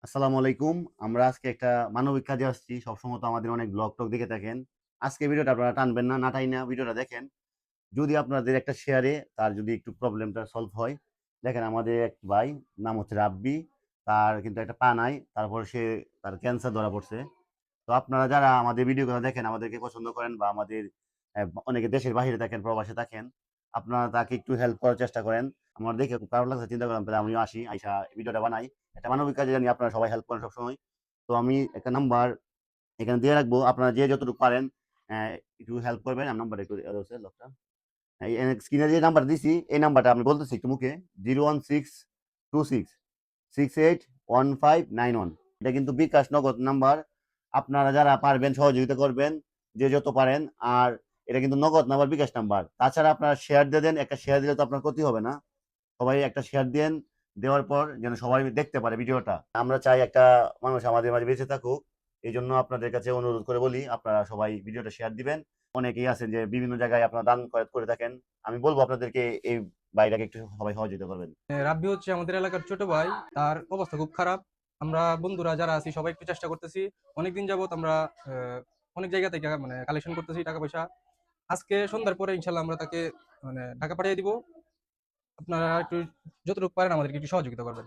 আসসালামু আলাইকুম। আমরা আজকে একটা মানবিক কাজে আসছি। সবসময় তো আমাদের অনেক ব্লগ টক দেখে থাকেন। আজকে ভিডিওটা আপনারা টানবেন না, না টাইনা ভিডিওটা দেখেন। যদি আপনাদের একটা শেয়ারে তার যদি একটু প্রবলেমটা সলভ হয়। দেখেন আমাদের এক ভাই নাম হচ্ছে রাব্বি। তার কিন্তু একটা পা নাই। তারপর তার ক্যান্সার ধরা পড়ছে। তো আপনারা যারা আমাদের ভিডিওগুলো দেখেন, আমাদেরকে পছন্দ করেন বা আমাদের অনেকে দেশের বাহিরে থাকেন, প্রবাসে থাকেন। আপনারা তাকে একটু হেল্প করার চেষ্টা করেন। আমার দেখে খুব খারাপ লাগছে, চিন্তা করলাম তাহলে আমিও আসি, আইসা ভিডিওটা বানাই। একটা মানবিক কাজে জানি আপনারা সবাই হেল্প করেন সবসময়। তো আমি একটা নাম্বার এখানে দিয়ে রাখবো। আপনারা যে যতটুকু পারেন অ্যা একটু হেল্প করবেন। আমার নাম্বারটা একটু দেওয়া হচ্ছে লোকটা। এই স্ক্রিনে যে নাম্বার দিছি, এই নাম্বারটা আমি বলতেছি একটু মুখে 01626681591। এটা কিন্তু বিকাশ নগদ নাম্বার। আপনারা যারা পারবেন সহযোগিতা করবেন, যে যত পারেন। আর এটা কিন্তু নগদ নাম্বার, বিকাশ নাম্বার। তাছাড়া আপনারা শেয়ার দিয়ে দেন। একটা শেয়ার দিলে তো আপনার ক্ষতি হবে না। সবাই একটা শেয়ার দেন। দেওয়ার পর যেন সবাই দেখতে পারে ভিডিওটা। আমরা চাই একটা মানুষ আমাদের মাঝে বেঁচে থাকুক। এজন্য আপনাদের কাছে অনুরোধ করে বলি, আপনারা সবাই ভিডিওটা শেয়ার দিবেন। অনেকেই আছেন যে বিভিন্ন জায়গায় আপনারা দান খয়রাত করে থাকেন। আমি বলব আপনাদেরকে এই ভাইটাকে একটু সবাই সহযোগিতা করবেন। রাব্বি হচ্ছে আমাদের এলাকার ছোট ভাই। তার অবস্থা খুব খারাপ। আমরা বন্ধুরা যারা আছি সবাই একটু চেষ্টা করতেছি। অনেকদিন যাবত আমরা অনেক জায়গা থেকে মানে কালেকশন করতেছি টাকা পয়সা। আজকে সন্ধ্যার পরে ইনশাল্লাহ আমরা তাকে মানে টাকা পাঠিয়ে দিব। আপনারা একটু যতটুকু পারেন আমাদেরকে একটু সহযোগিতা করবেন।